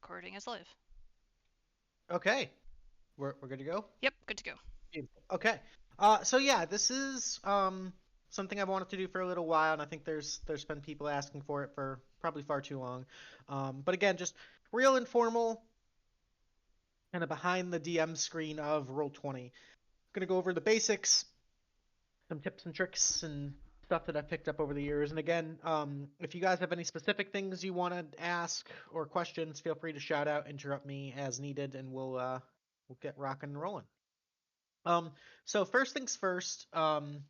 recording is live. Okay, we're good to go. Yep, good to go. Okay. So yeah, this is something I've wanted to do for a little while, and I think there's been people asking for it for probably far too long. But again, just real informal, kind of behind the DM screen of Roll20. Gonna go over the basics, some tips and tricks, and stuff that I've picked up over the years. And again, if you guys have any specific things you want to ask or questions, feel free to shout out, interrupt me as needed, and we'll get rocking and rolling. So first things first,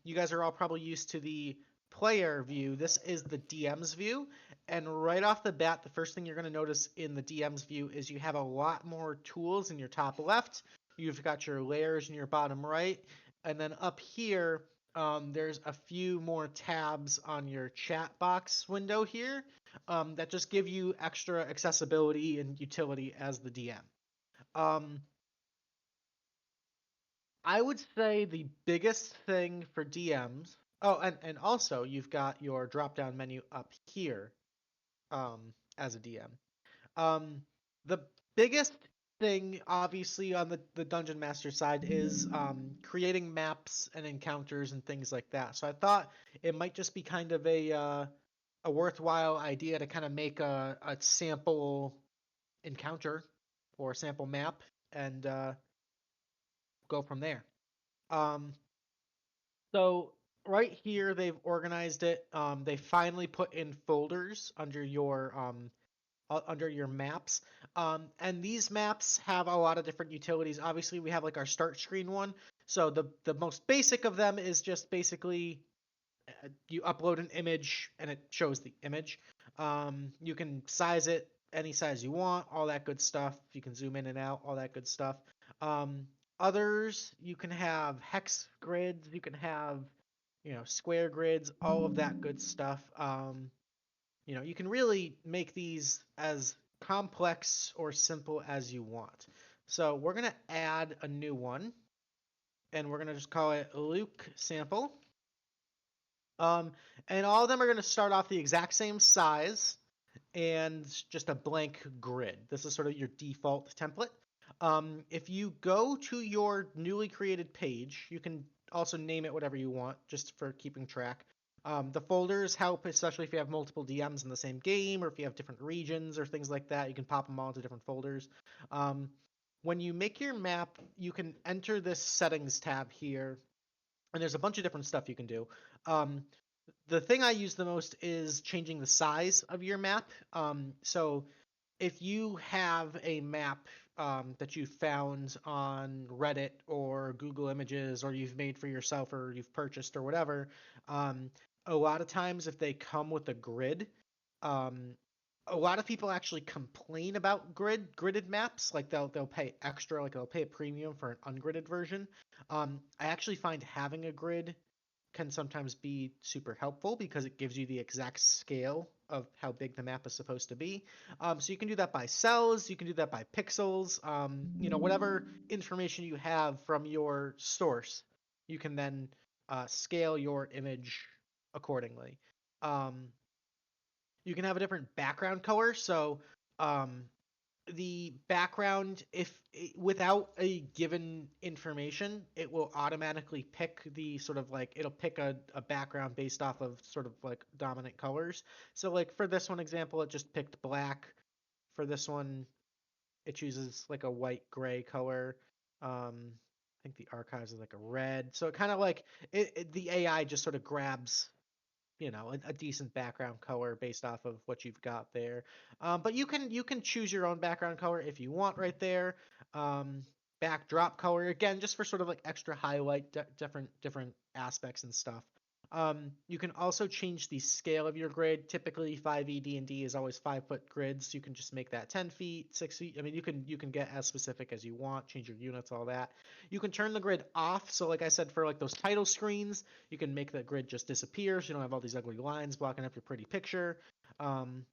you guys are all probably used to the player view. This is the DM's view, and right off the bat, the first thing you're going to notice in the DM's view is you have a lot more tools in your top left. You've got your layers in your bottom right, and then up here, there's a few more tabs on your chat box window here that just give you extra accessibility and utility as the DM. I would say the biggest thing for DMs. Oh, and also you've got your drop down menu up here as a DM. The biggest thing, obviously, on the Dungeon Master side is creating maps and encounters and things like that. So I thought it might just be kind of a worthwhile idea to kind of make a sample encounter or a sample map and go from there. Um, So right here they've organized it. They finally put in folders under your maps. And these maps have a lot of different utilities. Obviously, we have like our start screen one. So the most basic of them is just basically you upload an image and it shows the image. You can size it any size you want, all that good stuff. You can zoom in and out, all that good stuff. Um, Others, you can have hex grids, you can have, square grids, all of that good stuff. You can really make these as complex or simple as you want. So we're going to add a new one, and we're going to just call it Luke sample. Um, and all of them are going to start off the exact same size and just a blank grid. This is sort of your default template. If you go to your newly created page, you can also name it whatever you want, just for keeping track. The folders help, especially if you have multiple DMs in the same game, or if you have different regions or things like that. You can pop them all into different folders. When you make your map, you can enter this settings tab here, and there's a bunch of different stuff you can do. Um, the thing I use the most is changing the size of your map. So if you have a map that you found on Reddit or Google Images, or you've made for yourself, or you've purchased, or whatever, a lot of times if they come with a grid, um, a lot of people actually complain about gridded maps. Like they'll pay extra, like they'll pay a premium for an ungridded version. I actually find having a grid can sometimes be super helpful because it gives you the exact scale of how big the map is supposed to be. So you can do that by cells, you can do that by pixels, whatever information you have from your source, you can then scale your image accordingly. Um, you can have a different background color, so um, the background, if without a given information, it will automatically pick the sort of like it'll pick a background based off of sort of like dominant colors. So like for this one example, it just picked black. For this one, it chooses like a white gray color. I think the archives is like a red. So it kind of like the AI just sort of grabs a decent background color based off of what you've got there. But you can choose your own background color if you want right there. Um, Backdrop color again, just for sort of like extra highlight different aspects and stuff. You can also change the scale of your grid. Typically, 5e D&D is always 5-foot grids. You can just make that 10 feet, 6 feet. I mean, you can get as specific as you want, change your units, all that. You can turn the grid off. So, like I said, for like those title screens, you can make the grid just disappear, so you don't have all these ugly lines blocking up your pretty picture. Um,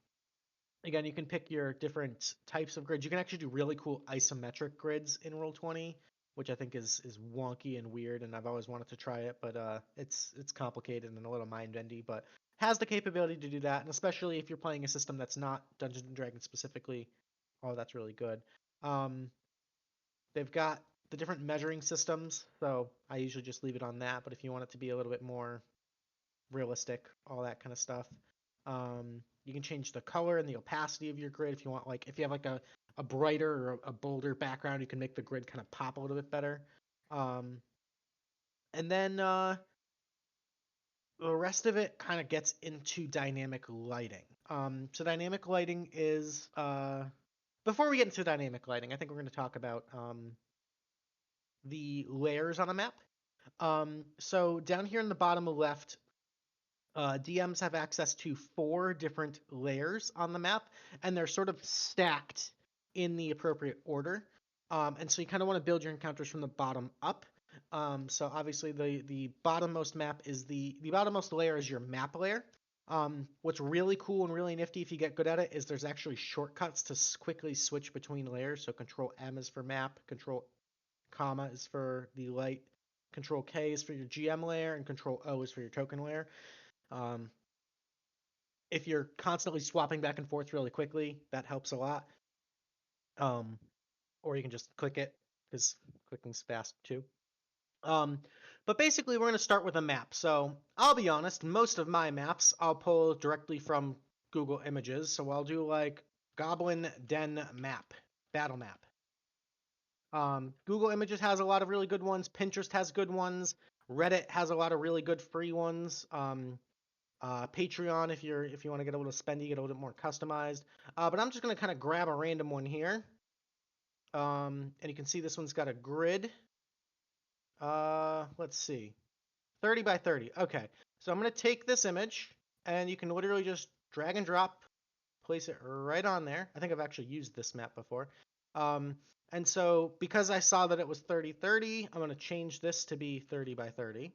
Again, you can pick your different types of grids. You can actually do really cool isometric grids in Roll20, which I think is wonky and weird, and I've always wanted to try it, but it's complicated and a little mind bendy, but has the capability to do that, and especially if you're playing a system that's not Dungeons and Dragons specifically, all that's really good. They've got the different measuring systems, so I usually just leave it on that. But if you want it to be a little bit more realistic, all that kind of stuff. You can change the color and the opacity of your grid if you want. Like if you have like a brighter or a bolder background, you can make the grid kind of pop a little bit better. And then the rest of it kind of gets into dynamic lighting. So dynamic lighting is before we get into dynamic lighting, I think we're going to talk about the layers on a map. So down here in the bottom left, DMs have access to 4 different layers on the map, and they're sort of stacked in the appropriate order. And so you kind of want to build your encounters from the bottom up. So obviously the bottommost map is the bottommost layer is your map layer. What's really cool and really nifty if you get good at it is there's actually shortcuts to quickly switch between layers. So Control M is for map, Control comma is for the light, Control K is for your GM layer, and Control O is for your token layer. If you're constantly swapping back and forth really quickly, that helps a lot. Or you can just click it because clicking's fast too. But basically we're going to start with a map. So I'll be honest, most of my maps I'll pull directly from Google Images. So I'll do like Goblin Den map, battle map. Google Images has a lot of really good ones. Pinterest has good ones. Reddit has a lot of really good free ones. Patreon, if you want to get a little spendy, get a little bit more customized. But I'm just gonna kind of grab a random one here. And you can see this one's got a grid. Let's see, 30 by 30. Okay, so I'm gonna take this image, and you can literally just drag and drop, place it right on there. I think I've actually used this map before. And so because I saw that it was 30-30, I'm gonna change this to be 30 by 30,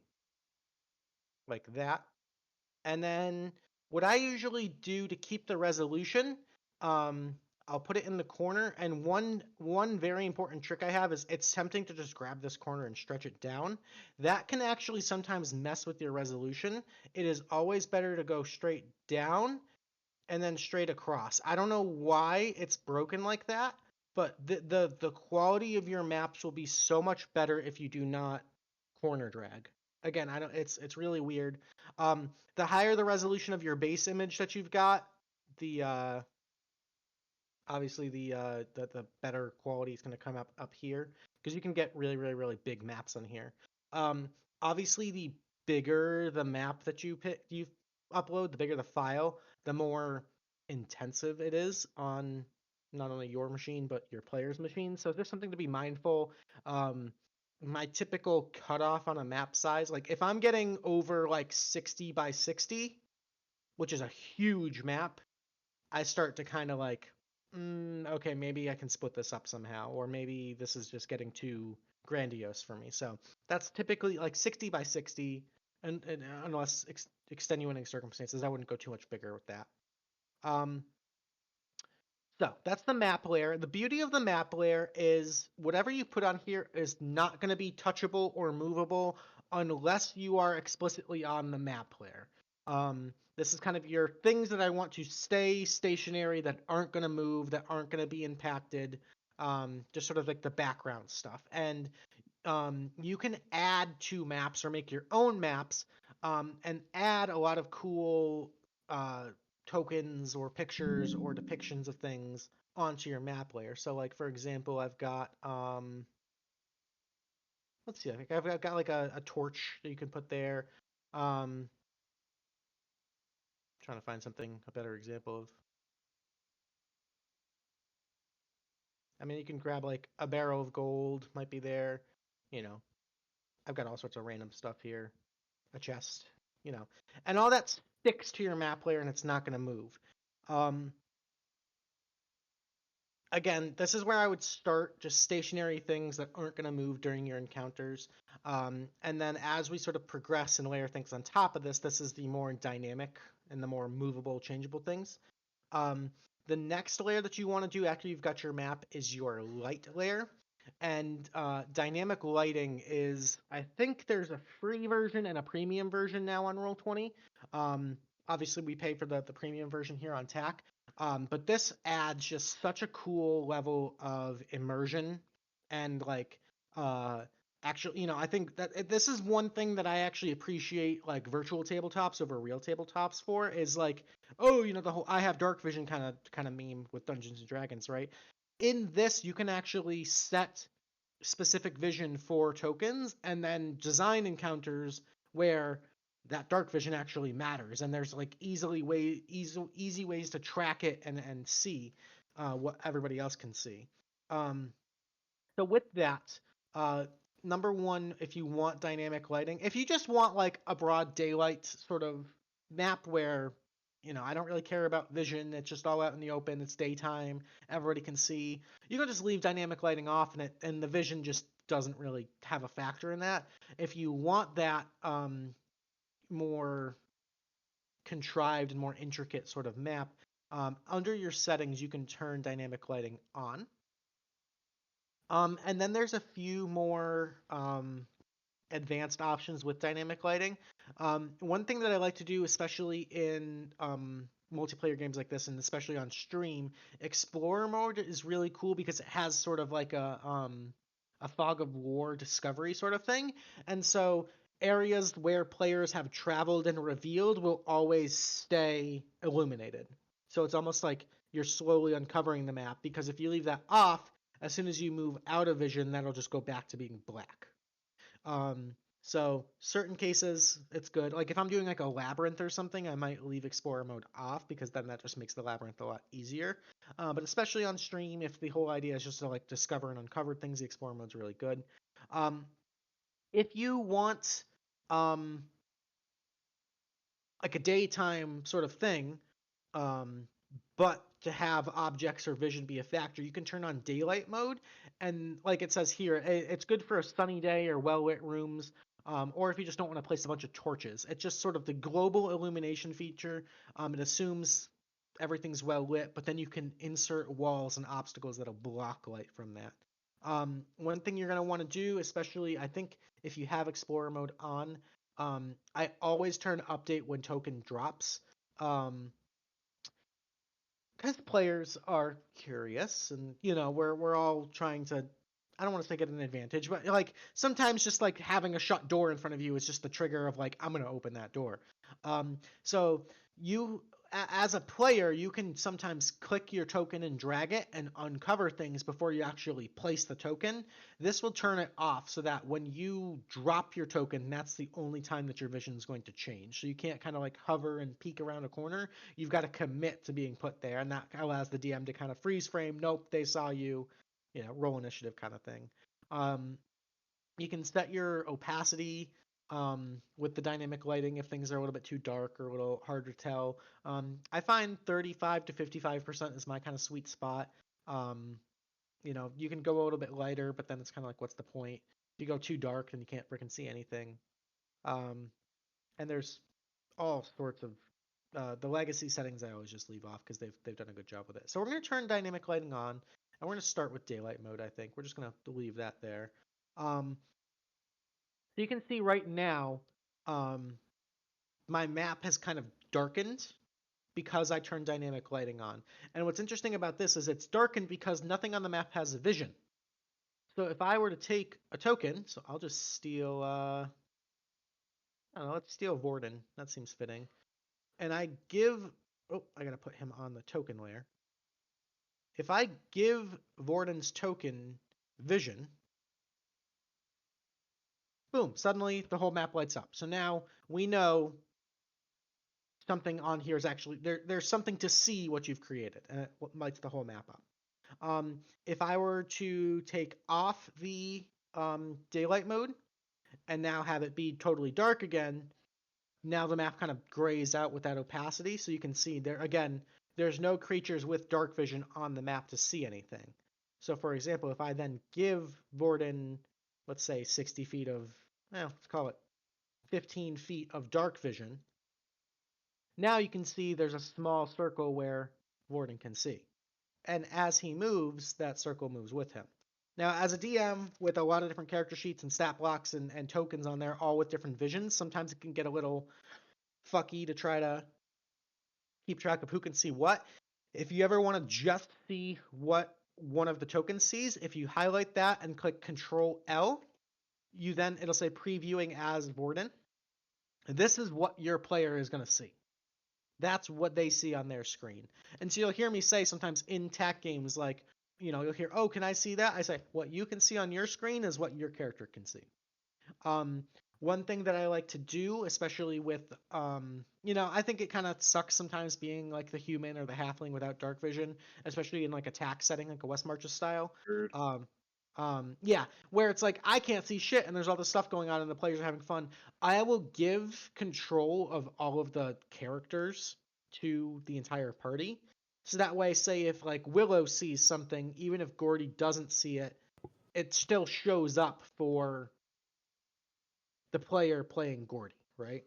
like that. And then what I usually do to keep the resolution, I'll put it in the corner. And one very important trick I have is it's tempting to just grab this corner and stretch it down. That can actually sometimes mess with your resolution. It is always better to go straight down and then straight across. I don't know why it's broken like that, but the quality of your maps will be so much better if you do not corner drag. Again, I don't. It's really weird. The higher the resolution of your base image that you've got, the obviously the better quality is going to come up here because you can get really big maps on here. Obviously the bigger the map that you upload, the bigger the file, the more intensive it is on not only your machine but your player's machine. So there's something to be mindful. My typical cutoff on a map size, like if I'm getting over like 60 by 60, which is a huge map, I start to kind of like, okay, maybe I can split this up somehow, or maybe this is just getting too grandiose for me. So that's typically like 60 by 60, and unless extenuating circumstances, I wouldn't go too much bigger with that. So that's the map layer. The beauty of the map layer is whatever you put on here is not going to be touchable or movable unless you are explicitly on the map layer. This is kind of your things that I want to stay stationary, that aren't going to move, that aren't going to be impacted, just sort of like the background stuff. And you can add to maps or make your own maps, and add a lot of cool tokens or pictures or depictions of things onto your map layer. So like for example, I've got let's see, I think I've got like a torch that you can put there. Trying to find something, a better example of. I mean, you can grab like a barrel of gold might be there, you know. I've got all sorts of random stuff here, a chest, you know, and all that sticks to your map layer and it's not going to move. Again, this is where I would start, just stationary things that aren't going to move during your encounters. And then as we sort of progress and layer things on top of this, this is the more dynamic and the more movable, changeable things. The next layer that you want to do after you've got your map is your light layer. And dynamic lighting is, I think there's a free version and a premium version now on Roll20. Obviously, we pay for the premium version here on TAC. But this adds just such a cool level of immersion and like actually, I think that this is one thing that I actually appreciate like virtual tabletops over real tabletops for is like, oh, the whole I have dark vision kind of meme with Dungeons and Dragons, right? In this, you can actually set specific vision for tokens and then design encounters where that dark vision actually matters, and there's like easy ways to track it and see what everybody else can see. Um, so with that, uh, number one, if you want dynamic lighting, if you just want like a broad daylight sort of map where I don't really care about vision, it's just all out in the open, it's daytime, everybody can see. You can just leave dynamic lighting off, and the vision just doesn't really have a factor in that. If you want that more contrived and more intricate sort of map, under your settings you can turn dynamic lighting on. And then there's a few more advanced options with dynamic lighting. One thing that I like to do, especially in multiplayer games like this, and especially on stream, Explorer mode is really cool because it has sort of like a fog of war discovery sort of thing, and so areas where players have traveled and revealed will always stay illuminated. So it's almost like you're slowly uncovering the map, because if you leave that off, as soon as you move out of vision, that'll just go back to being black. So certain cases it's good. Like if I'm doing like a labyrinth or something, I might leave Explorer mode off, because then that just makes the labyrinth a lot easier. But especially on stream, if the whole idea is just to like discover and uncover things, the Explorer mode's really good. If you want like a daytime sort of thing, um, but to have objects or vision be a factor, you can turn on daylight mode, and like it says here, it's good for a sunny day or well-lit rooms, or if you just don't want to place a bunch of torches. It's just sort of the global illumination feature. It assumes everything's well lit, but then you can insert walls and obstacles that'll block light from that. One thing you're going to want to do, especially I think if you have Explorer mode on, I always turn update when token drops. Because players are curious, and we're all trying to, I don't want to say get an advantage, but like sometimes just like having a shut door in front of you is just the trigger of like, I'm going to open that door. So you as a player, you can sometimes click your token and drag it and uncover things before you actually place the token. This will turn it off so that when you drop your token, that's the only time that your vision is going to change. So you can't kind of like hover and peek around a corner. You've got to commit to being put there, and that allows the DM to kind of freeze frame. Nope, they saw you. Roll initiative kind of thing. You can set your opacity with the dynamic lighting if things are a little bit too dark or a little hard to tell. I find 35 to 55% is my kind of sweet spot. You can go a little bit lighter, but then it's kind of like, what's the point? If you go too dark, then you can't freaking see anything. And there's all sorts of the legacy settings I always just leave off because they've done a good job with it. So we're going to turn dynamic lighting on, and we're going to start with daylight mode. I think we're just going to leave that there. So you can see right now, my map has kind of darkened because I turned dynamic lighting on. And what's interesting about this is it's darkened because nothing on the map has a vision. So if I were to take a token, so I'll just steal, I don't know, let's steal Vorden. That seems fitting. And I give, I gotta put him on the token layer. If I give Vorden's token vision, boom, suddenly the whole map lights up. So now we know something on here is actually, there's something to see what you've created, and it lights the whole map up. If I were to take off the daylight mode and now have it be totally dark again, now the map kind of grays out with that opacity, so you can see there again, there's no creatures with dark vision on the map to see anything. So for example, if I then give Vorden, let's say 60 feet of, let's call it 15 feet of dark vision, now you can see there's a small circle where Vorden can see. And as he moves, that circle moves with him. Now, as a DM with a lot of different character sheets and stat blocks and tokens on there, all with different visions, sometimes it can get a little fucky to try to keep track of who can see what. If you ever want to just see what one of the tokens sees, if you highlight that and click Control L, it'll say previewing as Warden. This is what your player is going to see. That's what they see on their screen. And so you'll hear me say sometimes in TAC games, like, you'll hear, oh, can I see that? I say, what you can see on your screen is what your character can see. One thing that I like to do, especially with, I think it kind of sucks sometimes being like the human or the halfling without dark vision, especially in like a TAC setting, like a West Marches style. Yeah, where it's like I can't see shit and there's all this stuff going on and the players are having fun. I will give control of all of the characters to the entire party. So that way, say if like Willow sees something, even if Gordy doesn't see it, it still shows up for the player playing Gordy, right?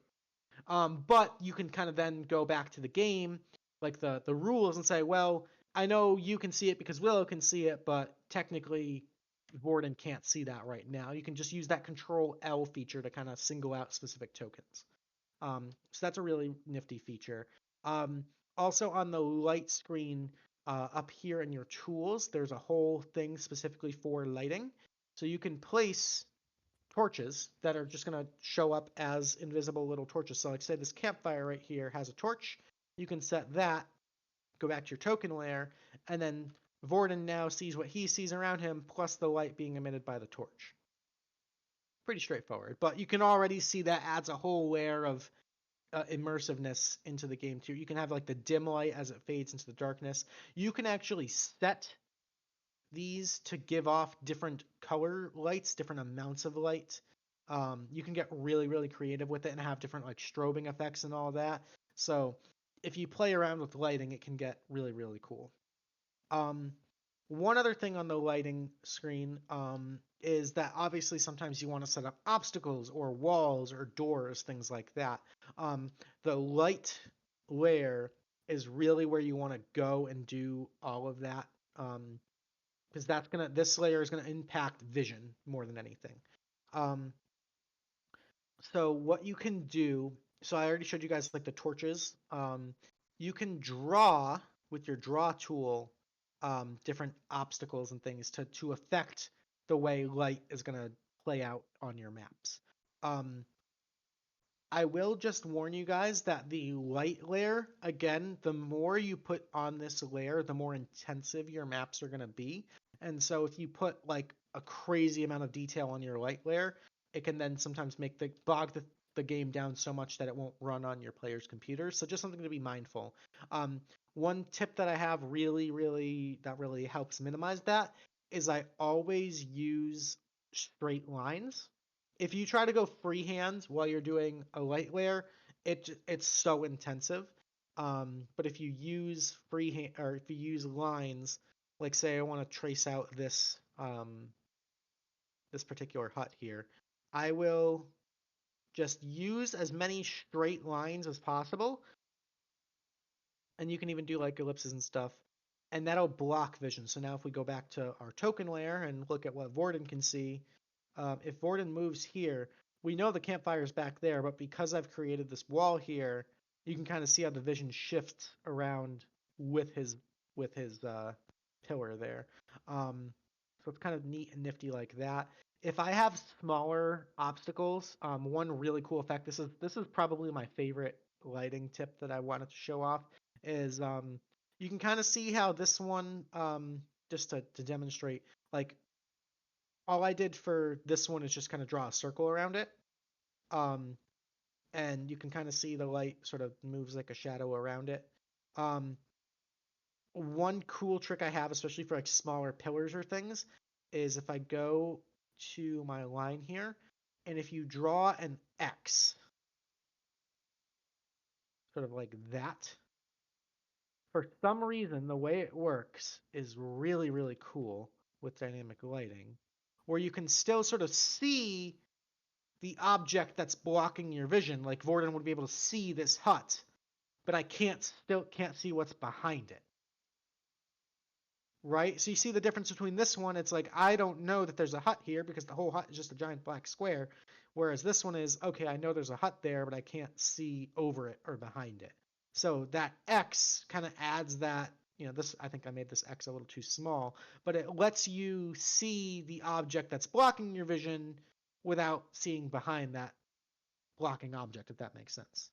But you can kind of then go back to the game, like the rules, and say, well, I know you can see it because Willow can see it, but technically Warden can't see that right now. You can just use that Control L feature to kind of single out specific tokens. So that's a really nifty feature. Also on the light screen up here in your tools, there's a whole thing specifically for lighting. So you can place torches that are just going to show up as invisible little torches. So like say this campfire right here has a torch. You can set that, go back to your token layer, and then Vorden now sees what he sees around him plus the light being emitted by the torch. Pretty straightforward, but you can already see that adds a whole layer of immersiveness into the game too. You can have like the dim light as it fades into the darkness. You can actually set these to give off different color lights, different amounts of light. You can get really, really creative with it and have different like strobing effects and all that. So if you play around with lighting, it can get really, really cool. One other thing on the lighting screen is that obviously sometimes you want to set up obstacles or walls or doors, things like that. The light layer is really where you want to go and do all of that. Because this layer is gonna impact vision more than anything. So what you can do, so I already showed you guys like the torches. You can draw with your draw tool different obstacles and things to affect the way light is gonna play out on your maps. I will just warn you guys that the light layer, again, the more you put on this layer, the more intensive your maps are going to be. And so if you put like a crazy amount of detail on your light layer, it can then sometimes make bog the game down so much that it won't run on your player's computer. So just something to be mindful. One tip that I have that really helps minimize that is I always use straight lines. If you try to go freehand while you're doing a light layer, it's so intensive. But if you use freehand or if you use lines, like say I want to trace out this this particular hut here, I will just use as many straight lines as possible, and you can even do like ellipses and stuff, and that'll block vision. So now if we go back to our token layer and look at what Vorden can see, if Vorden moves here, we know the campfire is back there, but because I've created this wall here, you can kind of see how the vision shifts around with his pillar there. So it's kind of neat and nifty like that. If I have smaller obstacles, one really cool effect. This is probably my favorite lighting tip that I wanted to show off. Is you can kind of see how this one, just to demonstrate, like all I did for this one is just kind of draw a circle around it. And you can kind of see the light sort of moves like a shadow around it. One cool trick I have, especially for like smaller pillars or things, is if I go to my line here, and if you draw an X, sort of like that, for some reason, the way it works is really, really cool with dynamic lighting, where you can still sort of see the object that's blocking your vision. Like Vorden would be able to see this hut, but I can't see what's behind it. Right? So you see the difference between this one, it's like I don't know that there's a hut here because the whole hut is just a giant black square. Whereas this one is, okay, I know there's a hut there, but I can't see over it or behind it. So that X kind of adds that this, I think I made this X a little too small, but it lets you see the object that's blocking your vision without seeing behind that blocking object, if that makes sense.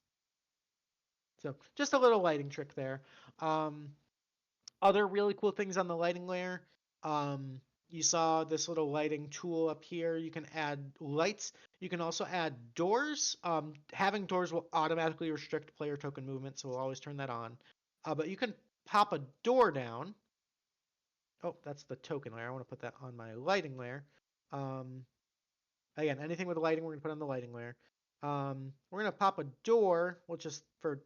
So just a little lighting trick there. Um, Other really cool things on the lighting layer. You saw this little lighting tool up here. You can add lights. You can also add doors. Having doors will automatically restrict player token movement, so we'll always turn that on. But you can pop a door down. Oh, that's the token layer. I want to put that on my lighting layer. Again, anything with lighting, we're going to put on the lighting layer. We're going to pop a door. We'll just, for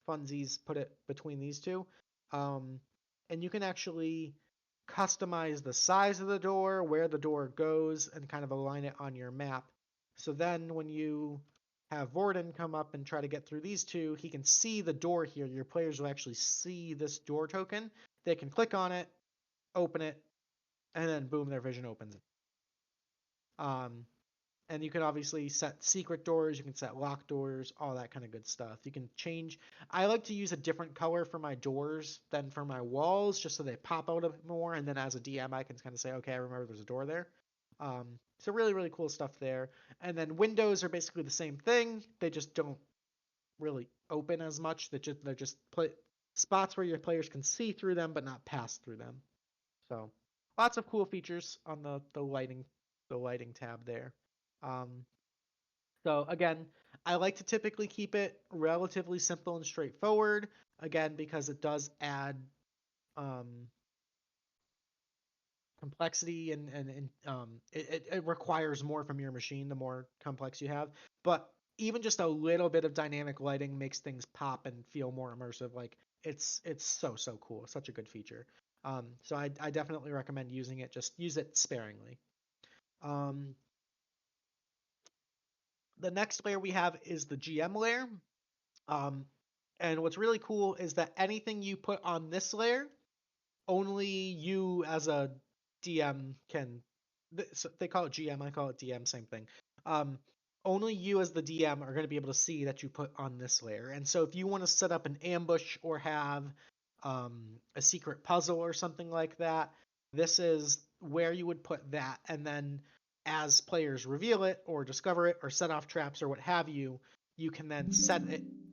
funsies, put it between these two. And you can actually customize the size of the door, where the door goes, and kind of align it on your map. So then when you have Vorden come up and try to get through these two, he can see the door here. Your players will actually see this door token. They can click on it, open it, and then boom, their vision opens it. And you can obviously set secret doors, you can set locked doors, all that kind of good stuff. You can change. I like to use a different color for my doors than for my walls, just so they pop out a bit more. And then as a DM, I can kind of say, okay, I remember there's a door there. So really, really cool stuff there. And then windows are basically the same thing. They just don't really open as much. They're just spots where your players can see through them, but not pass through them. So lots of cool features on the lighting tab there. So again, I like to typically keep it relatively simple and straightforward. Again, because it does add complexity and it requires more from your machine the more complex you have. But even just a little bit of dynamic lighting makes things pop and feel more immersive. Like it's so cool. Such a good feature. So I definitely recommend using it. Just use it sparingly. The next layer we have is the GM layer. And what's really cool is that anything you put on this layer, only you as a DM can. They call it GM, I call it DM, same thing. Only you as the DM are going to be able to see that you put on this layer. And so if you want to set up an ambush or have a secret puzzle or something like that, this is where you would put that. And then as players reveal it or discover it or set off traps or what have you, you can then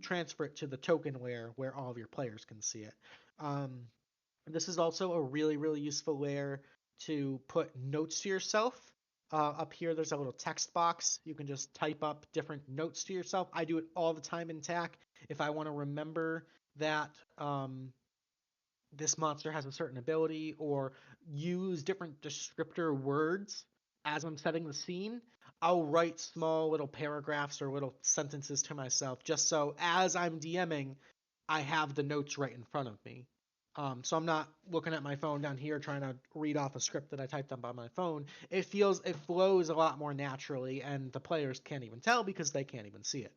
transfer it to the token layer where all of your players can see it. This is also a really, really useful layer to put notes to yourself. Up here, there's a little text box. You can just type up different notes to yourself. I do it all the time in TAC. If I want to remember that this monster has a certain ability or use different descriptor words as I'm setting the scene, I'll write small little paragraphs or little sentences to myself just so as I'm DMing, I have the notes right in front of me. So I'm not looking at my phone down here trying to read off a script that I typed up on my phone. It flows a lot more naturally, and the players can't even tell because they can't even see it.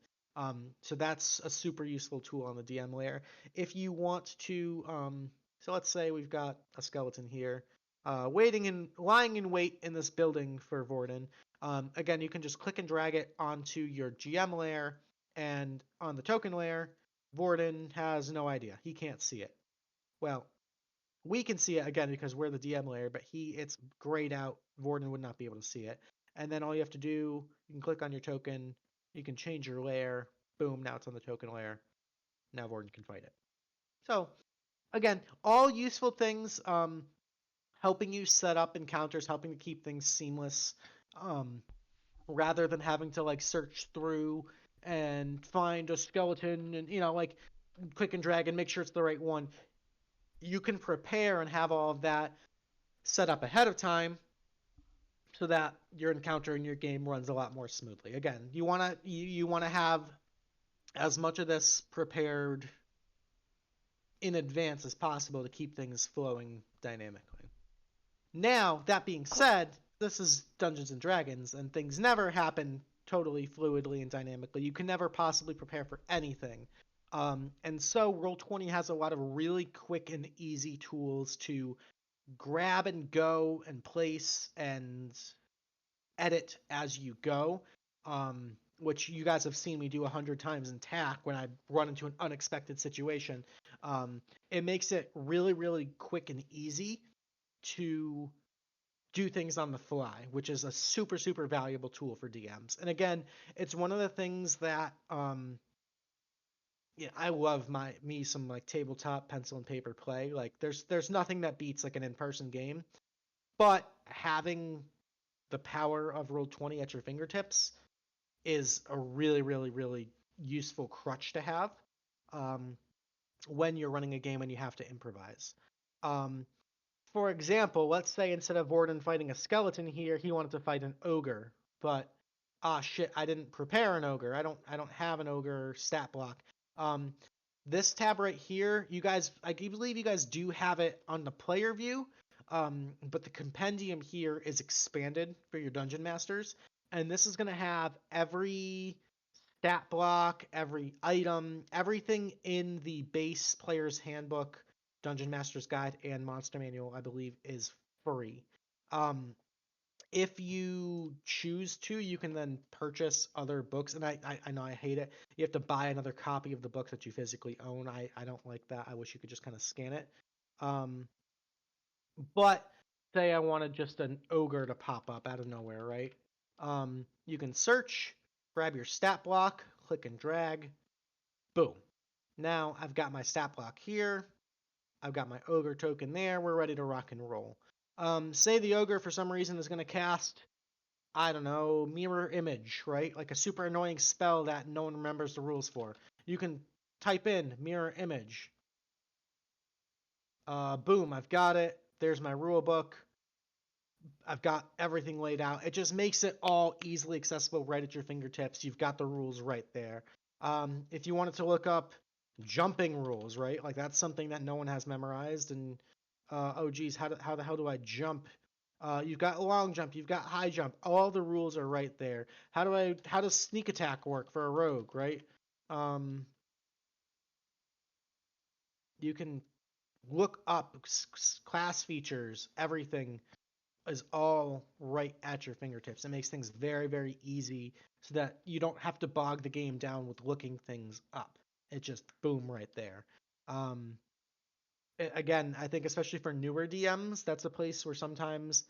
So that's a super useful tool on the DM layer. If you want to, so let's say we've got a skeleton here, lying in wait in this building for Vorden. Again, you can just click and drag it onto your GM layer, and on the token layer, Vorden has no idea. He can't see it. Well, we can see it again because we're the DM layer, but it's grayed out. Vorden would not be able to see it. And then all you have to do, you can click on your token, you can change your layer, boom, now it's on the token layer. Now Vorden can fight it. So, again, all useful things, helping you set up encounters, helping to keep things seamless, rather than having to like search through and find a skeleton and like click and drag and make sure it's the right one. You can prepare and have all of that set up ahead of time so that your encounter in your game runs a lot more smoothly. Again, you want to have as much of this prepared in advance as possible to keep things flowing dynamically. Now, that being said, this is Dungeons and Dragons, and things never happen totally fluidly and dynamically. You can never possibly prepare for anything. And so Roll20 has a lot of really quick and easy tools to grab and go and place and edit as you go. which you guys have seen me do 100 times in TAC when I run into an unexpected situation. It makes it really, really quick and easy to do things on the fly, which is a super, super valuable tool for DMs. And again, it's one of the things that yeah, I love me some like tabletop pencil and paper play. Like there's nothing that beats like an in-person game, but having the power of Roll20 at your fingertips is a really, really, really useful crutch to have um, when you're running a game and you have to improvise. Um, for example, let's say instead of Warden fighting a skeleton here, he wanted to fight an ogre, but shit, I didn't prepare an ogre. I don't have an ogre stat block. Um, this tab right here, you guys, I believe you guys do have it on the player view, but the compendium here is expanded for your dungeon masters, and this is going to have every stat block, every item, everything in the base player's handbook, Dungeon Master's Guide, and Monster Manual, I believe, is free. If you choose to, you can then purchase other books, and I know I hate it. You have to buy another copy of the book that you physically own. I don't like that. I wish you could just kind of scan it. Um, but say I wanted just an ogre to pop up out of nowhere, right? You can search, grab your stat block, click and drag, boom. Now I've got my stat block here. I've got my ogre token there. We're ready to rock and roll. Say the ogre for some reason is going to cast, I don't know, mirror image, right? Like a super annoying spell that no one remembers the rules for. You can type in mirror image. Boom, I've got it. There's my rule book. I've got everything laid out. It just makes it all easily accessible right at your fingertips. You've got the rules right there. If you wanted to look up jumping rules, right? Like that's something that no one has memorized. And oh geez, how the hell do I jump? You've got long jump, you've got high jump. All the rules are right there. How does sneak attack work for a rogue, right? Um, you can look up class features, everything is all right at your fingertips. It makes things very, very easy so that you don't have to bog the game down with looking things up. It just boom right there. Um, Again, I think especially for newer DMs, that's a place where sometimes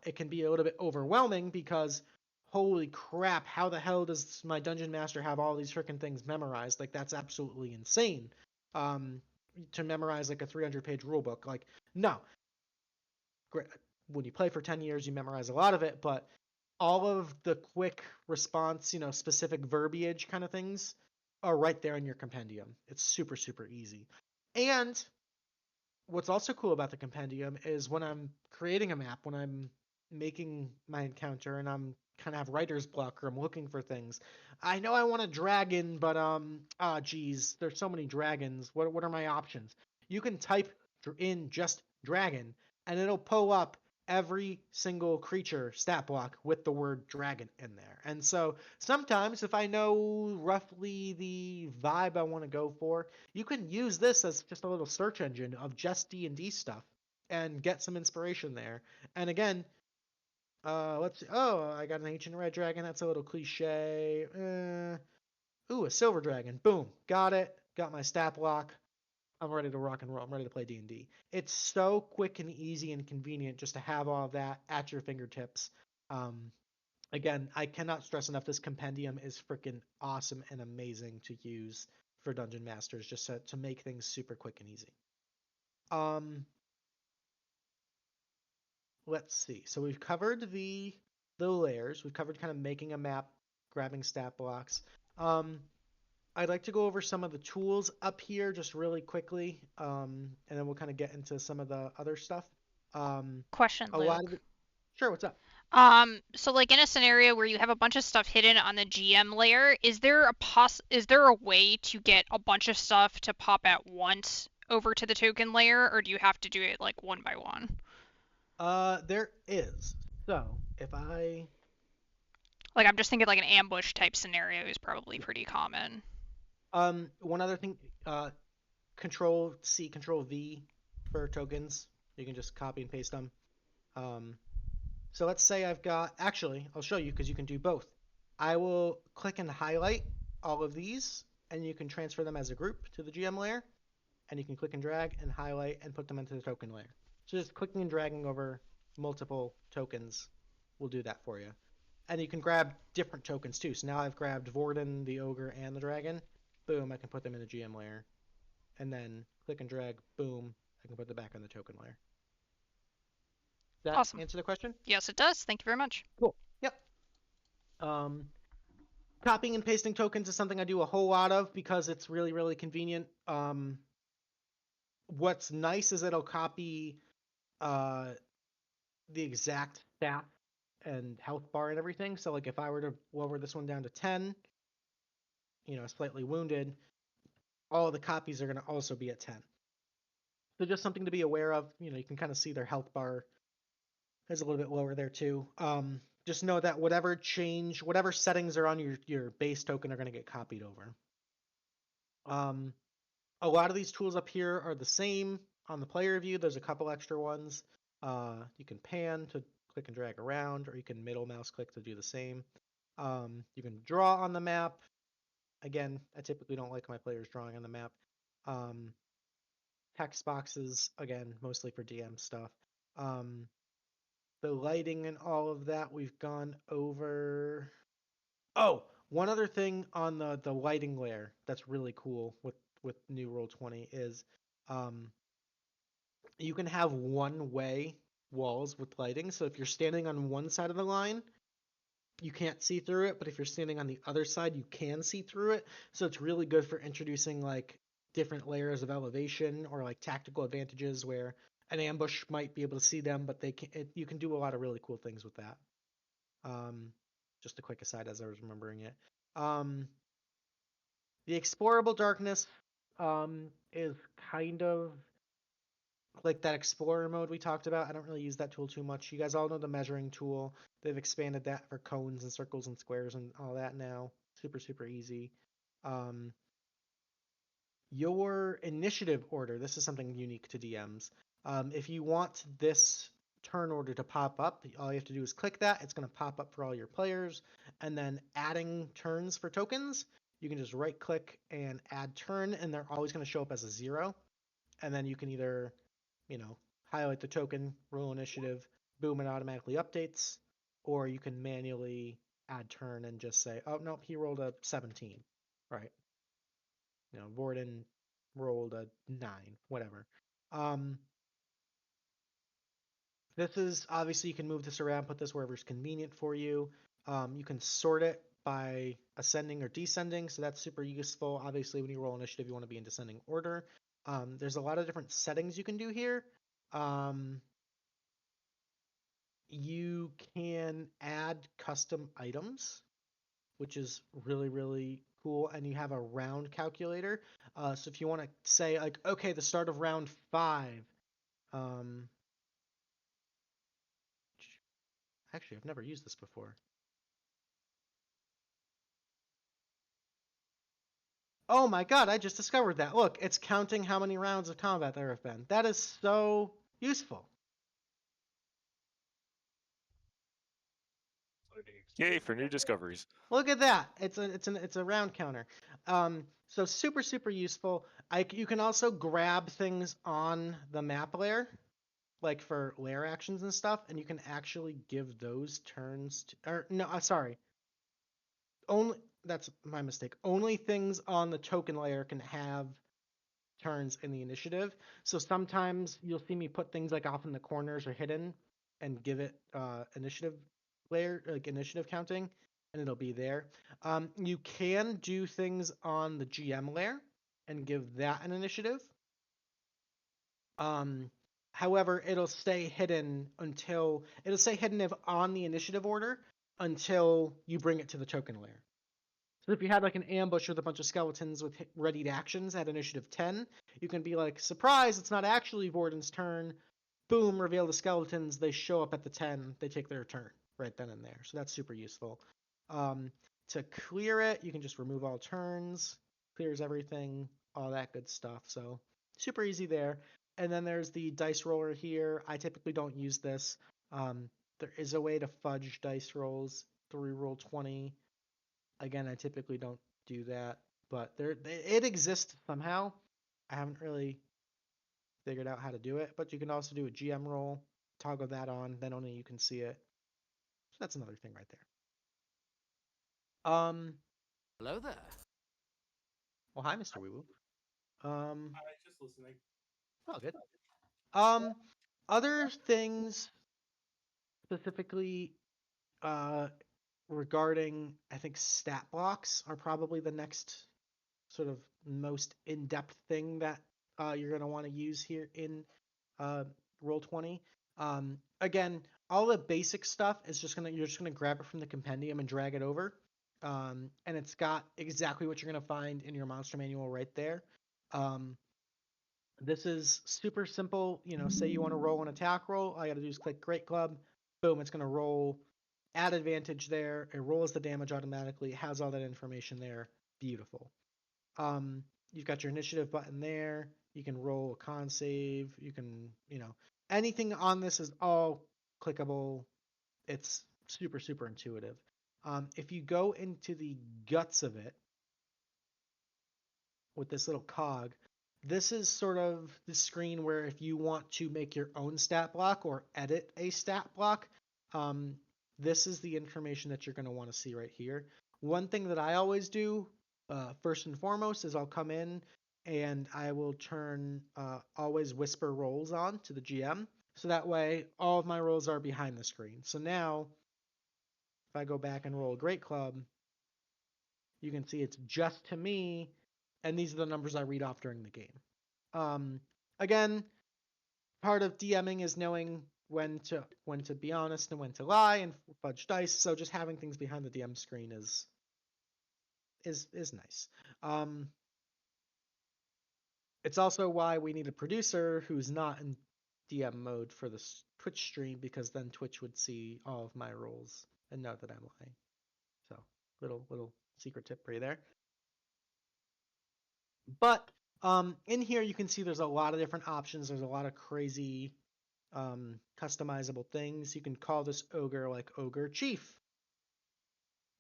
it can be a little bit overwhelming because holy crap, how the hell does my dungeon master have all these freaking things memorized? Like that's absolutely insane. Um, to memorize like a 300-page rule book. Like no, when you play for 10 years, you memorize a lot of it, but all of the quick response, specific verbiage kind of things are right there in your compendium. It's super, super easy. And what's also cool about the compendium is when I'm creating a map, when I'm making my encounter and I'm kind of have writer's block or I'm looking for things. I know I want a dragon, but geez, there's so many dragons. What are my options? You can type in just dragon and it'll pull up every single creature stat block with the word dragon in there. And so sometimes if I know roughly the vibe I want to go for, you can use this as just a little search engine of just D&D stuff and get some inspiration there. And again, let's see. Oh, I got an ancient red dragon. That's a little cliche. Ooh, a silver dragon. Boom, got it. Got my stat block. I'm ready to rock and roll. I'm ready to play D&D. It's so quick and easy and convenient just to have all of that at your fingertips. Um, Again, I cannot stress enough. This compendium is freaking awesome and amazing to use for dungeon masters, just to make things super quick and easy. Let's see. So we've covered the layers. We've covered kind of making a map, grabbing stat blocks. I'd like to go over some of the tools up here just really quickly, and then we'll kind of get into some of the other stuff. Question, A lot of Luke. the Sure, what's up? So like in a scenario where you have a bunch of stuff hidden on the GM layer, is there a way to get a bunch of stuff to pop at once over to the token layer, or do you have to do it like one by one? There is. So if I Like I'm just thinking like an ambush type scenario is probably Yeah. pretty common. One other thing, Control C, Control V for tokens. You can just copy and paste them. Um, so let's say I've got, actually, I'll show you because you can do both. I will click and highlight all of these, and you can transfer them as a group to the GM layer, and you can click and drag and highlight and put them into the token layer. So just clicking and dragging over multiple tokens will do that for you. And you can grab different tokens too. So now I've grabbed Vorden, the Ogre, and the Dragon. Boom, I can put them in the GM layer. And then click and drag, boom, I can put them back on the token layer. Does that Awesome. answer the question? Yes, it does. Thank you very much. Cool. Yep. Copying and pasting tokens is something I do a whole lot of because it's really, really convenient. What's nice is it'll copy the exact stat and health bar and everything. So like if I were to lower this one down to 10, slightly wounded, all of the copies are going to also be at 10. So just something to be aware of. You can kind of see their health bar is a little bit lower there too. Just know that whatever settings are on your base token are going to get copied over. A lot of these tools up here are the same on the player view. There's a couple extra ones. You can pan to click and drag around, or you can middle mouse click to do the same. You can draw on the map. Again, I typically don't like my players drawing on the map. Text boxes, again, mostly for DM stuff. The lighting and all of that we've gone over. Oh, one other thing on the lighting layer that's really cool with new Roll20 is you can have one-way walls with lighting. So if you're standing on one side of the line, you can't see through it, but if you're standing on the other side, you can see through it. So it's really good for introducing like different layers of elevation or like tactical advantages where an ambush might be able to see them, but you can do a lot of really cool things with that. Just a quick aside as I was remembering it. The explorable darkness is kind of like that explorer mode we talked about. I don't really use that tool too much. You guys all know the measuring tool. They've expanded that for cones and circles and squares and all that now. Super, super easy. Your initiative order, this is something unique to DMs. If you want this turn order to pop up, all you have to do is click that. It's going to pop up for all your players. And then adding turns for tokens, you can just right click and add turn, and they're always going to show up as a 0. And then you can either, highlight the token, roll initiative, boom, it automatically updates, or you can manually add turn and just say, oh, nope, he rolled a 17, right? Vorden rolled a 9, whatever. This is, obviously, you can move this around, put this wherever is convenient for you. You can sort it by ascending or descending, so that's super useful. Obviously, when you roll initiative, you want to be in descending order. There's a lot of different settings you can do here. You can add custom items, which is really, really cool. And you have a round calculator. So if you want to say, like, okay, the start of round 5. Actually, I've never used this before. Oh my god, I just discovered that. Look, it's counting how many rounds of combat there have been. That is so useful. Yay for new discoveries. Look at that. It's a round counter. So super, super useful. You can also grab things on the map layer, like for layer actions and stuff, and you can actually give those turns to, or no, sorry. That's my mistake. Only things on the token layer can have turns in the initiative. So sometimes you'll see me put things like off in the corners or hidden and give it initiative layer, like initiative counting, and it'll be there. You can do things on the GM layer and give that an initiative. However, it'll stay hidden on the initiative order until you bring it to the token layer. So if you had like an ambush with a bunch of skeletons with readied actions at initiative 10, you can be like, surprise, it's not actually Vorden's turn. Boom, reveal the skeletons. They show up at the 10. They take their turn right then and there. So that's super useful. To clear it, you can just remove all turns, clears everything, all that good stuff. So super easy there. And then there's the dice roller here. I typically don't use this. There is a way to fudge dice rolls through Roll20. Again, I typically don't do that, but it exists somehow. I haven't really figured out how to do it, but you can also do a GM roll, toggle that on, then only you can see it. So that's another thing right there. Hello there. Well, hi, Mr. Woo Woo. Hi, just listening. Oh, good. Um, other things specifically, regarding, I think stat blocks are probably the next sort of most in-depth thing that you're going to want to use here in uh, Roll20. Again, all the basic stuff is you're just gonna grab it from the compendium and drag it over, and it's got exactly what you're gonna find in your monster manual right there. This is super simple. Say you want to roll an attack roll, all you got to do is click Great Club. Boom, it's gonna roll. Add advantage there. It rolls the damage automatically. It has all that information there. Beautiful. You've got your initiative button there. You can roll a con save. You can, anything on this is all clickable. It's super, super intuitive. If you go into the guts of it with this little cog, this is sort of the screen where if you want to make your own stat block or edit a stat block, this is the information that you're going to want to see right here. One thing that I always do, first and foremost, is I'll come in and I will turn always whisper rolls on to the GM. So that way all of my rolls are behind the screen. So now if I go back and roll a Great Club, you can see it's just to me, and these are the numbers I read off during the game. Again, part of DMing is knowing when to be honest and when to lie and fudge dice. So just having things behind the DM screen is nice. It's also why we need a producer who's not in DM mode for the Twitch stream, because then Twitch would see all of my rolls and know that I'm lying. So little secret tip for you there. But in here you can see there's a lot of different options. There's a lot of crazy customizable things. You can call this ogre like Ogre Chief.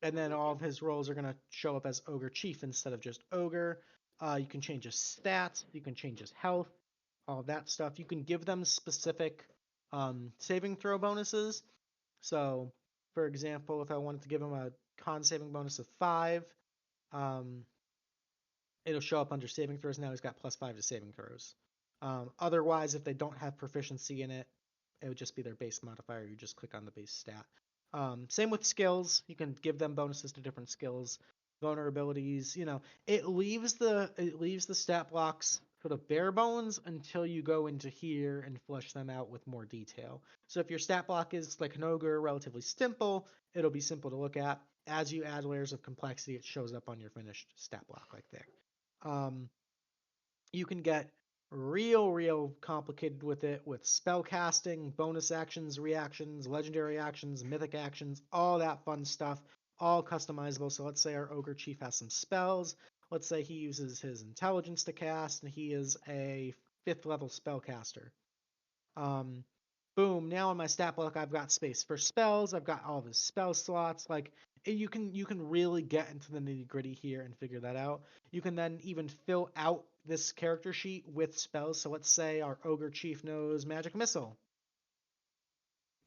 And then all of his rolls are going to show up as Ogre Chief instead of just Ogre. You can change his stats. You can change his health. All of that stuff. You can give them specific saving throw bonuses. So, for example, if I wanted to give him a con saving bonus of 5, it'll show up under saving throws. Now he's got +5 to saving throws. Otherwise, if they don't have proficiency in it, it would just be their base modifier. You just click on the base stat. Same with skills. You can give them bonuses to different skills, vulnerabilities. It leaves the stat blocks for the bare bones until you go into here and flesh them out with more detail. So if your stat block is like an ogre, relatively simple, it'll be simple to look at. As you add layers of complexity, it shows up on your finished stat block like there. You can get real complicated with it, with spell casting, bonus actions, reactions, legendary actions, mythic actions, all that fun stuff, all customizable. So let's say our Ogre Chief has some spells. Let's say he uses his intelligence to cast, and he is a 5th level spellcaster. Boom, now in my stat block I've got space for spells, I've got all of his spell slots. Like, you can really get into the nitty-gritty here and figure that out. You can then even fill out this character sheet with spells. So let's say our Ogre Chief knows Magic Missile.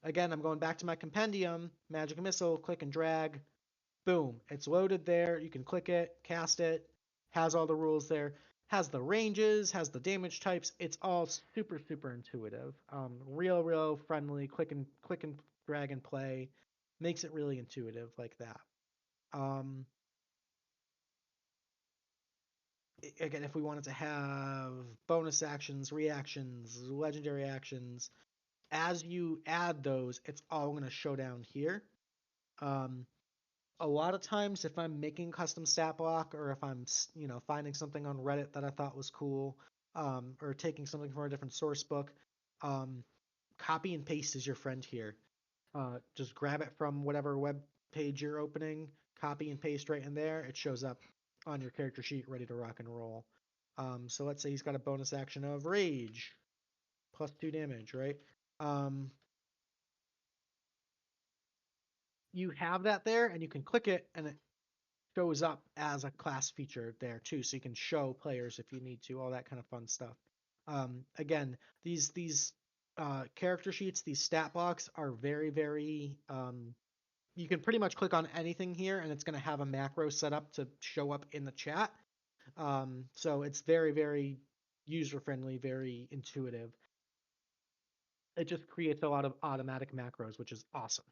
Again, I'm going back to my compendium, Magic Missile, click and drag, boom, it's loaded there. You can click it, cast it, has all the rules there, has the ranges, has the damage types. It's all super intuitive. Real friendly. Click and drag and play. Makes it really intuitive like that. Again, if we wanted to have bonus actions, reactions, legendary actions, as you add those, it's all going to show down here. A lot of times if I'm making custom stat block, or if I'm finding something on Reddit that I thought was cool, or taking something from a different source book, copy and paste is your friend here. Just grab it from whatever web page you're opening, copy and paste right in there. It shows up on your character sheet ready to rock and roll. So let's say he's got a bonus action of Rage, +2 damage, right? You have that there, and you can click it, and shows up as a class feature there too, so you can show players if you need to, all that kind of fun stuff. Again, these character sheets, these stat blocks are very, very you can pretty much click on anything here and it's going to have a macro set up to show up in the chat. So it's very, very user friendly, very intuitive. It just creates a lot of automatic macros, which is awesome.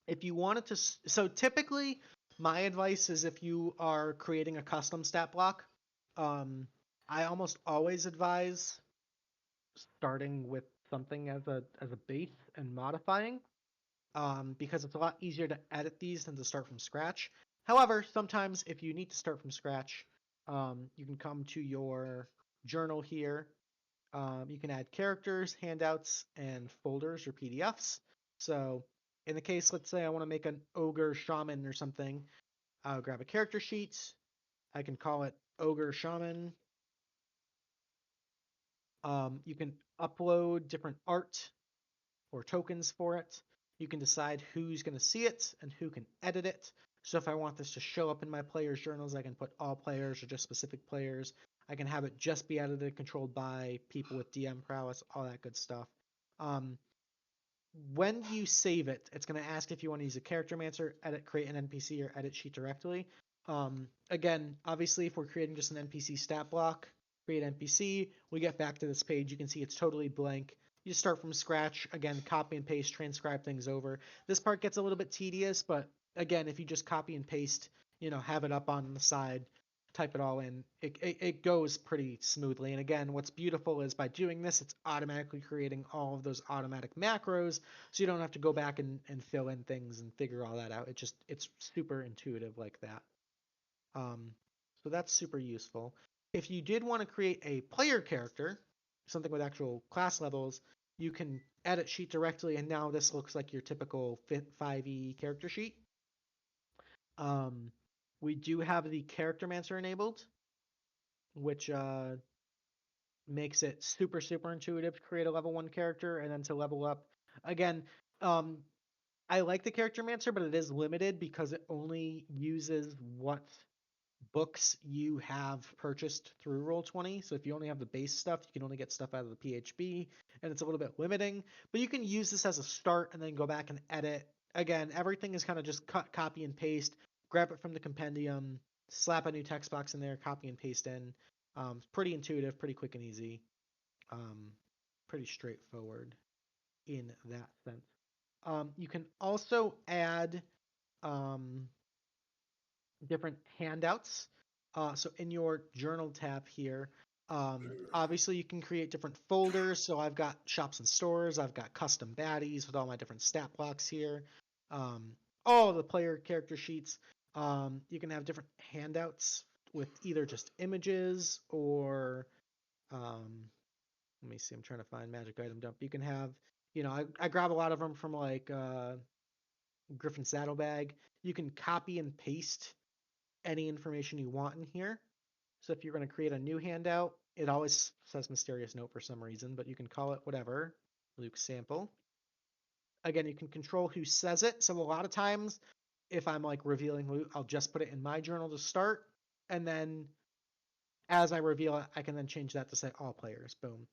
If you wanted to, so typically my advice is if you are creating a custom stat block, I almost always advise starting with something as a base and modifying, because it's a lot easier to edit these than to start from scratch. However, sometimes if you need to start from scratch, you can come to your journal here. You can add characters, handouts, and folders or PDFs. So in the case, let's say I want to make an ogre shaman or something, I'll grab a character sheet. I can call it ogre shaman. You can upload different art or tokens for it. You can decide who's going to see it and who can edit it. So if I want this to show up in my players' journals, I can put all players or just specific players. I can have it just be edited and controlled by people with DM prowess, all that good stuff. When you save it, it's going to ask if you want to use a character mancer, edit, create an NPC, or edit sheet directly. Again, obviously, if we're creating just an NPC stat block, create NPC, we get back to this page. You can see it's totally blank. You just start from scratch. Again, copy and paste, transcribe things over. This part gets a little bit tedious, but again, if you just copy and paste, have it up on the side, type it all in, it goes pretty smoothly. And again, what's beautiful is by doing this, it's automatically creating all of those automatic macros, so you don't have to go back and fill in things and figure all that out. It's super intuitive like that. So that's super useful. If you did want to create a player character, something with actual class levels, you can edit sheet directly, and now this looks like your typical 5e character sheet. We do have the character mancer enabled, which makes it super, super intuitive to create a level 1 character and then to level up. Again, I like the character mancer, but it is limited because it only uses what books you have purchased through Roll20. So if you only have the base stuff, you can only get stuff out of the PHB, and it's a little bit limiting. But you can use this as a start and then go back and edit. Again, everything is kind of just cut, copy, and paste. Grab it from the compendium, slap a new text box in there, copy and paste in. Pretty intuitive, pretty quick and easy. Pretty straightforward in that sense. You can also add different handouts. So in your journal tab here, obviously you can create different folders. So I've got shops and stores. I've got custom baddies with all my different stat blocks here. All the player character sheets. You can have different handouts with either just images or let me see, I'm trying to find magic item dump. You can have, I grab a lot of them from like Griffin Saddlebag. You can copy and paste any information you want in here. So if you're going to create a new handout, it always says mysterious note for some reason, but you can call it whatever, Luke sample. Again, you can control who says it. So a lot of times, if I'm like revealing Luke, I'll just put it in my journal to start, and then as I reveal it, I can then change that to say all players. Boom.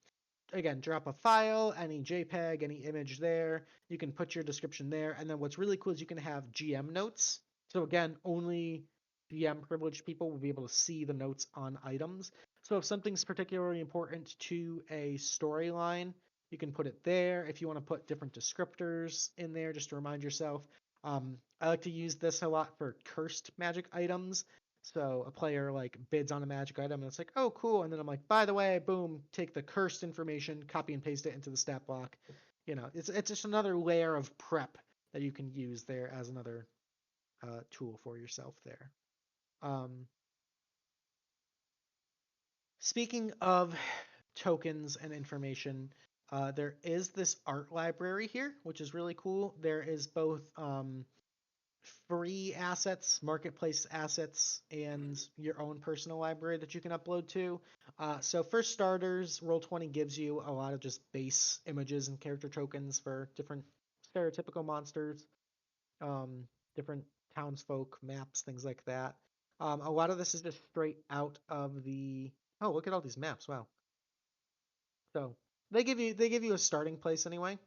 Again, drop a file, any JPEG, any image there. You can put your description there. And then what's really cool is you can have GM notes. So again, only GM privileged people will be able to see the notes on items. So if something's particularly important to a storyline, you can put it there. If you want to put different descriptors in there, just to remind yourself. I like to use this a lot for cursed magic items. So a player like bids on a magic item and it's like, oh, cool. And then I'm like, by the way, boom, take the cursed information, copy and paste it into the stat block. It's just another layer of prep that you can use there as another tool for yourself there. Speaking of tokens and information, there is this art library here, which is really cool. There is both free assets, marketplace assets, and your own personal library that you can upload to. So for starters, Roll20 gives you a lot of just base images and character tokens for different stereotypical monsters. different townsfolk maps, things like that. A lot of this is just straight out of the. Oh, look at all these maps! Wow. So they give you a starting place anyway.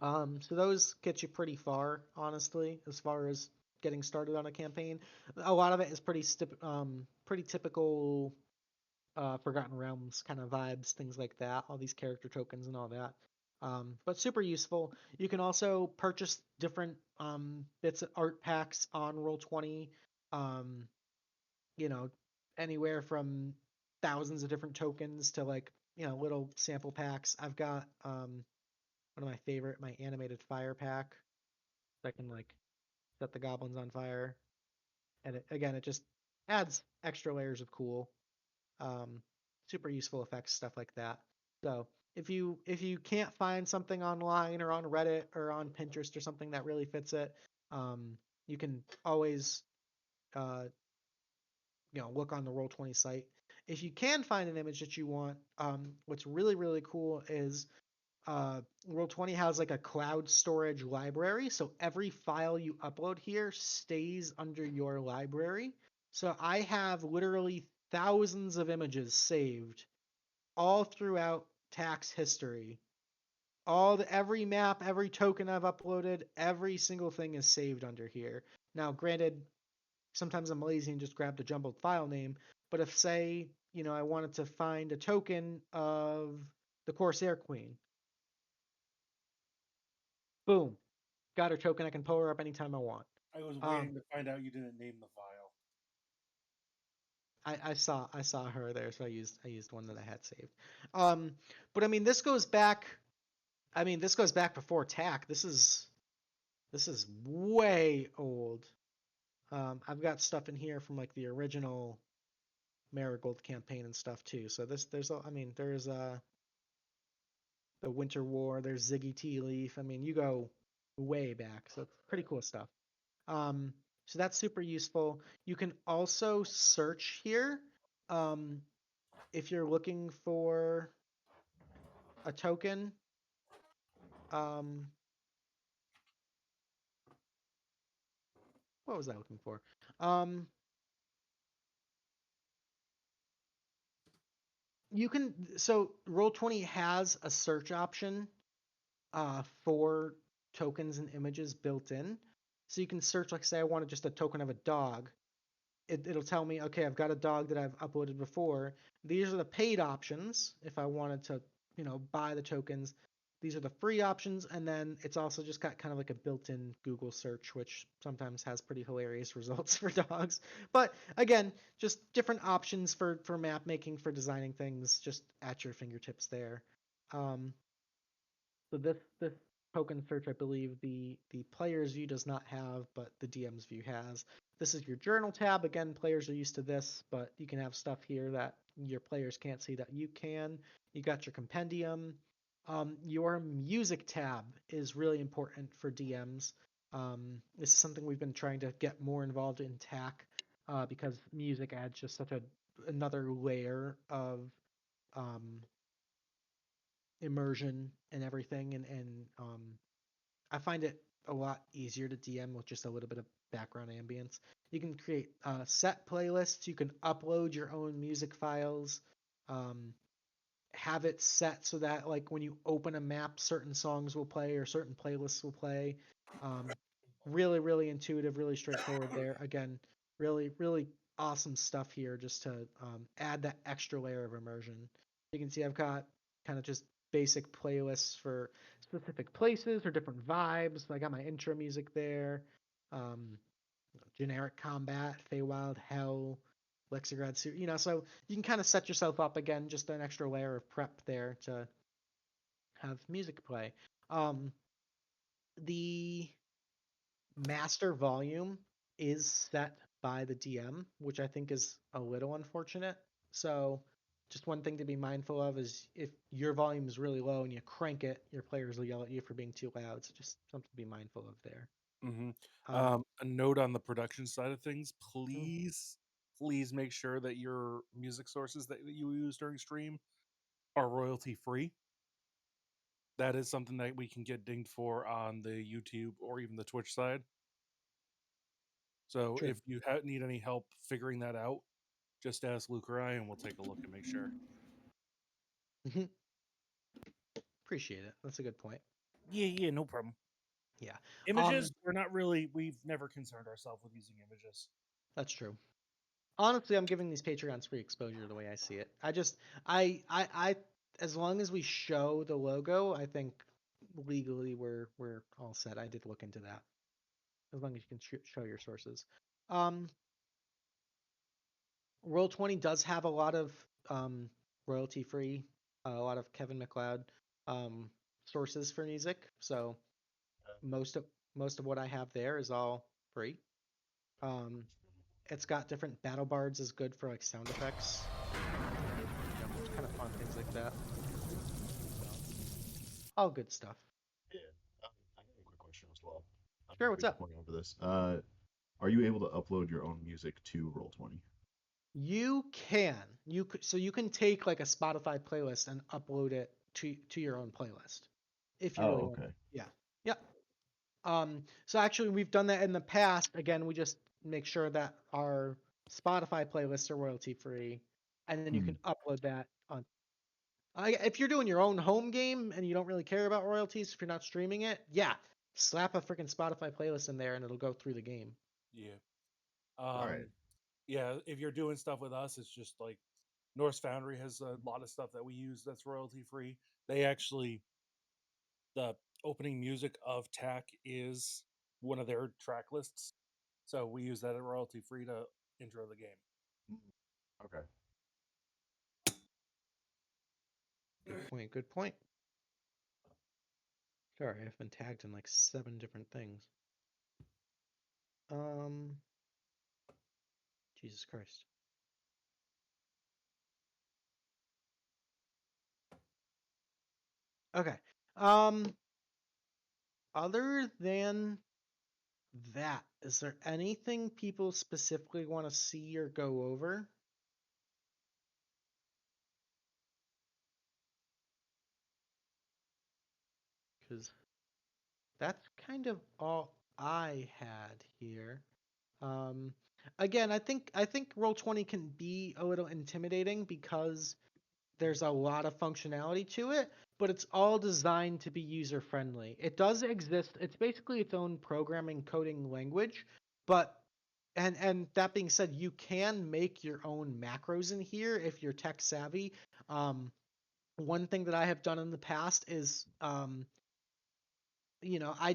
So those get you pretty far, honestly, as far as getting started on a campaign. A lot of it is pretty typical Forgotten Realms kind of vibes, things like that. All these character tokens and all that. But super useful. You can also purchase different bits of art packs on Roll20. Um, you know, anywhere from thousands of different tokens to like little sample packs. I've got one of my favorite, my animated fire pack that can like set the goblins on fire, and again, it just adds extra layers of cool, um, super useful effects, stuff like that. So if you can't find something online or on Reddit or on Pinterest or something that really fits it, you can always uh, look on the Roll20 site. If you can find an image that you want, what's really cool is Roll20 has like a cloud storage library, so every file you upload here stays under your library. So I have literally thousands of images saved all throughout TAC's history. Every map, every token I've uploaded, every single thing is saved under here. Now, granted, sometimes I'm lazy and just grab the jumbled file name, but if say, I wanted to find a token of the Corsair Queen, boom, got her token. I can pull her up anytime I want. I was waiting to find out you didn't name the file. I saw her there, so I used one that I had saved. But I mean, this goes back. I mean, this goes back before TAC. This is way old. I've got stuff in here from like the original Marigold campaign and stuff too. So there's the Winter War. There's Ziggy Tea Leaf. I mean, you go way back, so it's pretty cool stuff. So that's super useful. You can also search here if you're looking for a token. What was I looking for? So Roll20 has a search option for tokens and images built in. So you can search, like say I wanted just a token of a dog. It'll tell me, okay, I've got a dog that I've uploaded before. These are the paid options if I wanted to, buy the tokens. These are the free options, and then it's also just got kind of like a built-in Google search, which sometimes has pretty hilarious results for dogs. But again, just different options for map making, for designing things, just at your fingertips there. So this token search, I believe the player's view does not have, but the DM's view has. This is your journal tab. Again, players are used to this, but you can have stuff here that your players can't see that you can. You got your compendium. Your music tab is really important for DMs. This is something we've been trying to get more involved in TAC because music adds just such another layer of immersion and everything, and I find it a lot easier to DM with just a little bit of background ambience. You can create set playlists. You can upload your own music files. Have it set so that like when you open a map, certain songs will play or certain playlists will play. Really intuitive, really straightforward there. Again, really awesome stuff here just to add that extra layer of immersion. You can see I've got kind of just basic playlists for specific places or different vibes. I got my intro music there. Generic combat, Feywild, Hell, Lexigrad, so you can kind of set yourself up again, just an extra layer of prep there to have music play. The master volume is set by the DM, which I think is a little unfortunate. So just one thing to be mindful of is if your volume is really low and you crank it, your players will yell at you for being too loud. So just something to be mindful of there. Mm-hmm. A note on the production side of things, please make sure that your music sources that you use during stream are royalty free. that is something that we can get dinged for on the YouTube or even the Twitch side. So True. if you need any help figuring that out, just ask Luke or I, and we'll take a look and make sure. Appreciate it. That's a good point. Yeah, no problem. Yeah. Images, we've never concerned ourselves with using images. That's true. Honestly, I'm giving these Patreons free exposure the way I see it. I as long as we show the logo, I think legally we're all set. I did look into that. As long as you can show your sources. Roll20 does have a lot of royalty free, a lot of Kevin MacLeod sources for music. So most of what I have there is all free. It's got different battle bards is good for like sound effects. Kind of fun things like that. So, all good stuff. Yeah. I have a quick question as well. Sure, what's up? Going over this. Are you able to upload your own music to Roll20? You can. So you can take like a Spotify playlist and upload it to your own playlist if you really want. Okay. Yeah. Yeah. So actually we've done that in the past. Again, we just make sure that our Spotify playlists are royalty free, and then you can upload that on. If you're doing your own home game and you don't really care about royalties, if you're not streaming it, yeah, slap a freaking Spotify playlist in there and it'll go through the game. Yeah. All right. Yeah, if you're doing stuff with us, it's just like Norse Foundry has a lot of stuff that we use that's royalty free. They actually, the opening music of TAC is one of their track lists, so we use that at royalty free to intro the game. Okay. Good point. Good point. Sorry, I've been tagged in like 7 different things. Jesus Christ. Okay. Other than that, is there anything people specifically want to see or go over? Because that's kind of all I had here. Again, I think Roll20 can be a little intimidating because there's a lot of functionality to it, but it's all designed to be user friendly. It does exist. It's basically its own programming coding language, but and that being said, you can make your own macros in here if you're tech savvy. One thing that I have done in the past is I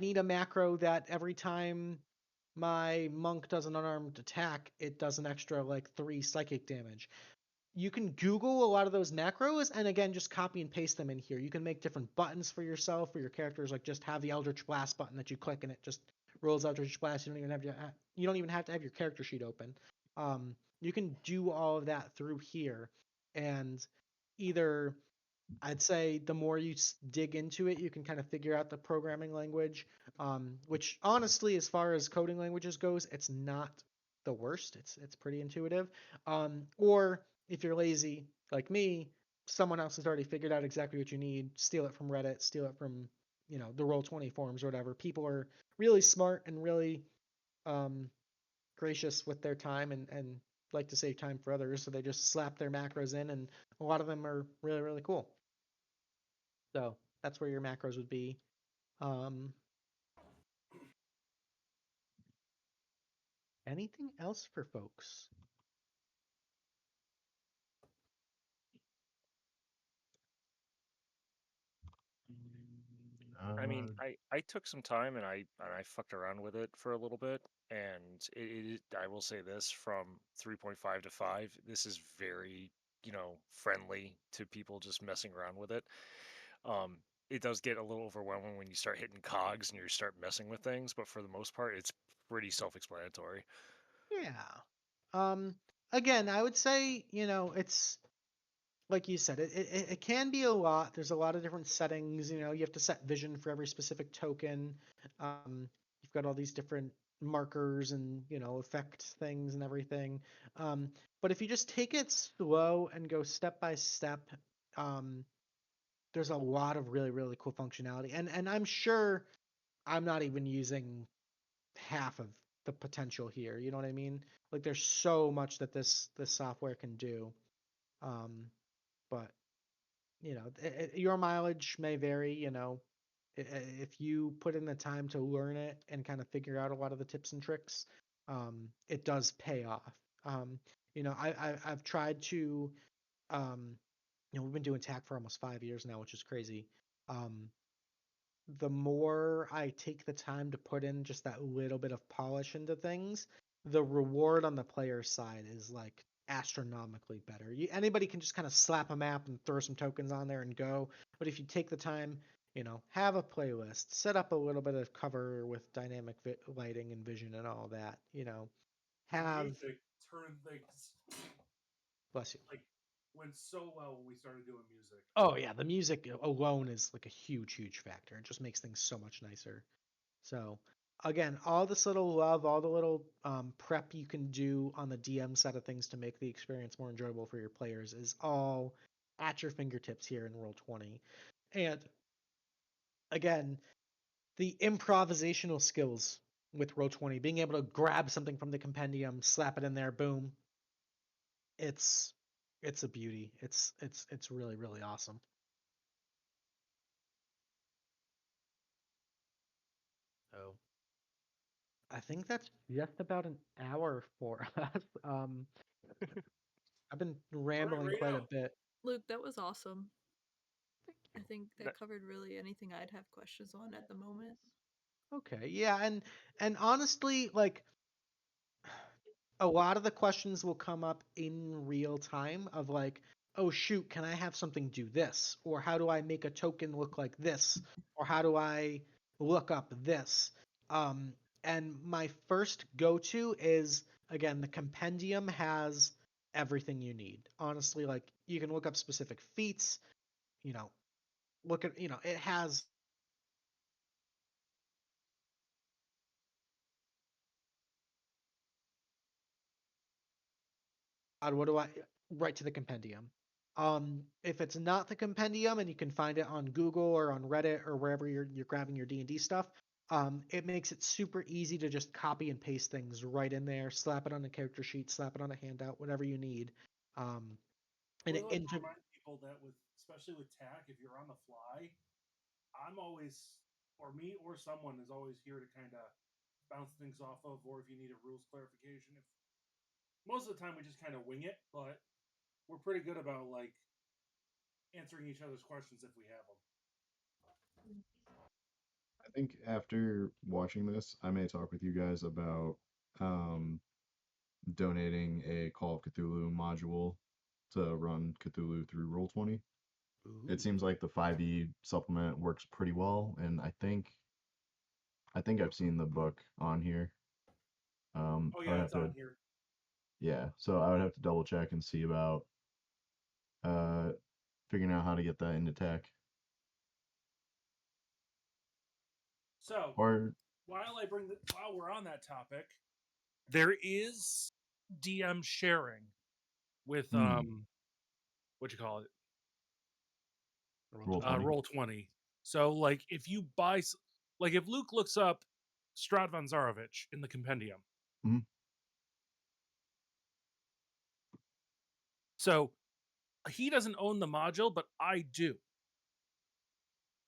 need a macro that every time my monk does an unarmed attack, it does an extra like 3 psychic damage. You can Google a lot of those macros and again just copy and paste them in here. You can make different buttons for yourself for your characters, like just have the Eldritch Blast button that you click and it just rolls Eldritch Blast. You don't even have to have your character sheet open. You can do all of that through here, and either I'd say the more you dig into it, you can kind of figure out the programming language, which honestly, as far as coding languages goes, it's not the worst. It's pretty intuitive. Or if you're lazy like me, someone else has already figured out exactly what you need. Steal it from Reddit, steal it from the Roll20 forums or whatever. People are really smart and really gracious with their time and like to save time for others, so they just slap their macros in, and a lot of them are really really cool. So that's where your macros would be. Anything else for folks? I mean, I took some time and I fucked around with it for a little bit, and I will say this, from 3.5 to 5, this is very, friendly to people just messing around with it. It does get a little overwhelming when you start hitting cogs and you start messing with things, but for the most part, it's pretty self-explanatory. Yeah. Again, I would say, it's like you said, it can be a lot. There's a lot of different settings. You have to set vision for every specific token. You've got all these different markers and effect things and everything. But if you just take it slow and go step by step, there's a lot of really, really cool functionality. And I'm sure I'm not even using half of the potential here. You know what I mean? Like there's so much that this software can do. But you know, your mileage may vary, you know. If you put in the time to learn it and kind of figure out a lot of the tips and tricks, it does pay off. You know, I've tried to, you know, we've been doing TAC for almost 5 years now, which is crazy. The more I take the time to put in just that little bit of polish into things, the reward on the player side is like astronomically better. Anybody can just kind of slap a map and throw some tokens on there and go. But if you take the time, you know, have a playlist, set up a little bit of cover with dynamic lighting and vision and all that, you know, have, Music turn things bless you. like went so well when we started doing music. Oh yeah, the music alone is like a huge, huge factor. It just makes things so much nicer. So again, all this little love, all the little prep you can do on the DM side of things to make the experience more enjoyable for your players is all at your fingertips here in Roll20. And again, the improvisational skills with Roll20, being able to grab something from the compendium, slap it in there, boom. It's a beauty. It's really, really awesome. So I think that's just about an hour for us. I've been rambling quite a bit. Luke, that was awesome. Thank I you. think that covered really anything I'd have questions on at the moment. Okay, yeah, and honestly, like a lot of the questions will come up in real time of like, oh shoot, can I have something do this? Or how do I make a token look like this? Or how do I look up this? And my first go-to is again, the compendium has everything you need. Honestly, like you can look up specific feats, you know, look at, you know, it has what do I right to the compendium. If it's not the compendium and you can find it on Google or on Reddit or wherever you're grabbing your D&D stuff, it makes it super easy to just copy and paste things right in there, slap it on a character sheet, slap it on a handout, whatever you need. And We it like to remind people that with, especially with TAC, if you're on the fly, I'm always, or me or someone is always here to kind of bounce things off of, or if you need a rules clarification. If most of the time we just kind of wing it, but we're pretty good about like answering each other's questions if we have them. I think after watching this, I may talk with you guys about donating a Call of Cthulhu module to run Cthulhu through Roll20. It seems like the 5e supplement works pretty well, and I think I've seen the book on here. Oh I would yeah, have it's to, on here. yeah, so I would have to double check and see about uh figuring out how to get that into tech. So Or while we're on that topic, there is DM sharing with what you call it, Roll20. Roll20. So like if you buy, like if Luke looks up Strad von Zarovich in the compendium, Mhm. so he doesn't own the module, but I do.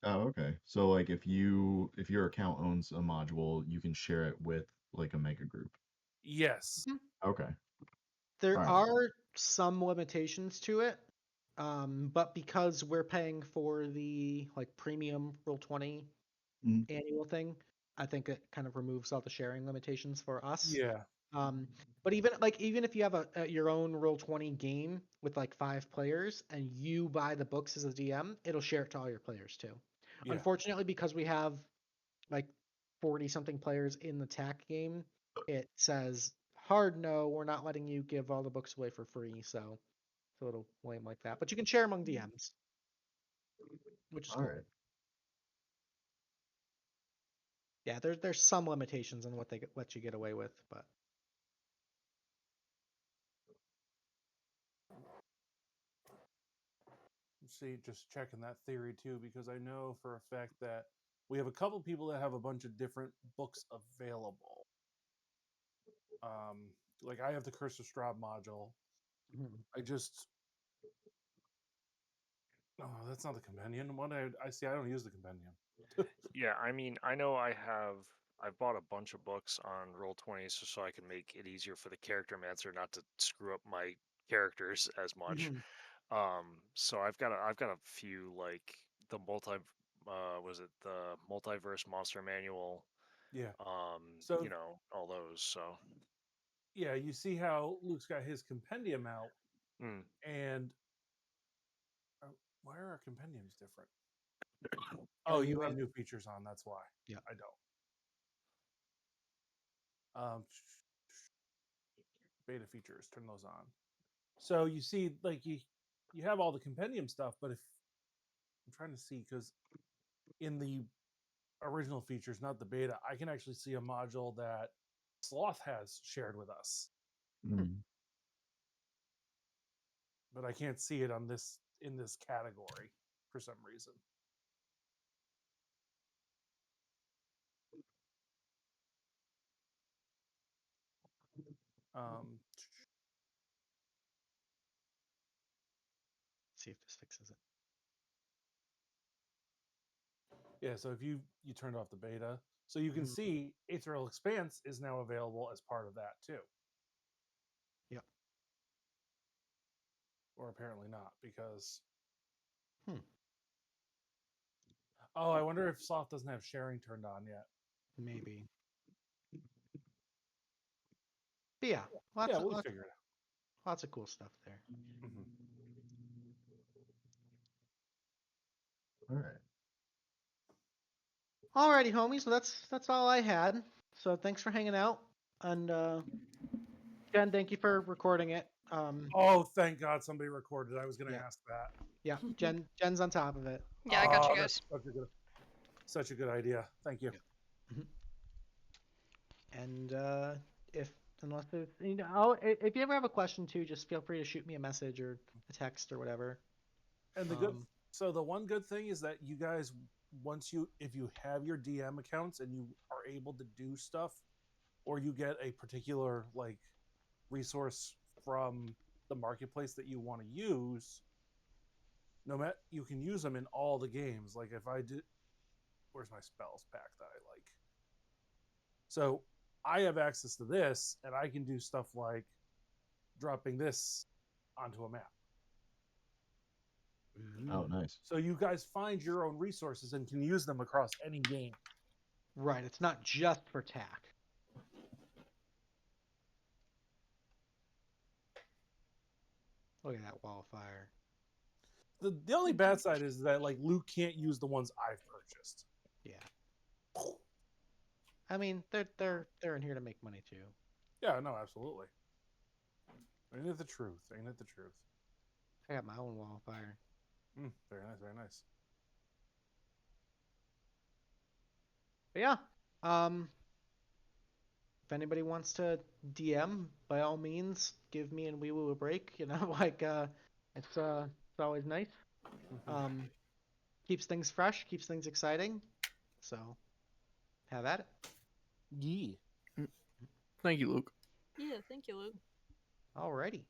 Oh, okay. So like if your account owns a module, you can share it with like a mega group. Yes. Okay. There All right. are some limitations to it, but because we're paying for the like premium Roll20 Mhm. annual thing, I think it kind of removes all the sharing limitations for us. Yeah. But even if you have your own Roll20 game with like 5 players and you buy the books as a DM, it'll share it to all your players too. Yeah. Unfortunately, because we have like 40 something players in the TAC game, it says hard no, we're not letting you give all the books away for free. So it's a little lame like that. But you can share among DMs, which is All cool. right. Yeah, there's some limitations on what they let you get away with, but see, just checking that theory too, because I know for a fact that we have a couple people that have a bunch of different books available. Like I have the Curse of Strahd module. I just that's not the companion one. I see. I don't use the compendium. Yeah, I mean, I know I've bought a bunch of books on Roll20 so I can make it easier for the character mancer not to screw up my characters as much. So I've got a few like the was it the multiverse monster manual, Yeah. So you know, all those. So yeah, you see how Luke's got his compendium out, mm. and why are our compendiums different? Are Oh, you you have in- new features on. That's why. Yeah. I don't. Beta features, turn those on. So you see, like you have all the compendium stuff, but if I'm trying to see, because in the original features, not the beta, I can actually see a module that Sloth has shared with us, Mm. but I can't see it on this in this category for some reason. Um, see if this fixes it. yeah, so if you turned off the beta, so you can see Aethereal Expanse is now available as part of that too. Yep. Or apparently not, because Hmm. oh, I wonder if Sloth doesn't have sharing turned on yet. Maybe. But yeah, Yeah, we'll figure it lots of cool stuff there. out. Mhm. All right. Alrighty, homies. So that's all I had. So thanks for hanging out, and Jen, thank you for recording it. Oh, thank God somebody recorded. I was going to Yeah. ask that. Yeah, Jen's on top of it. Yeah, I got you That's guys. such a good idea. Thank you. Yeah. And unless there's, if you ever have a question too, just feel free to shoot me a message or a text or whatever. And the one good thing is that you guys, if you have your DM accounts and you are able to do stuff, or you get a particular like resource from the marketplace that you want to use, you can use them in all the games. Like if I did, where's my spells pack that I like? So I have access to this, and I can do stuff like dropping this onto a map. Oh, nice. So you guys find your own resources and can use them across any game. Right, it's not just for TAC. Look at that wall of fire. The only bad side is that like Luke can't use the ones I've purchased. Yeah. I mean, they're in here to make money too. Yeah, no, absolutely. Ain't it the truth? Ain't it the truth? I got my own wall of fire. Very nice, very nice. But yeah, if anybody wants to DM, by all means, give me and Wee-Woo a break. Like it's always nice. Keeps things fresh, keeps things exciting. So have at it. Yeah. Thank you, Luke. Yeah, thank you, Luke. Alrighty.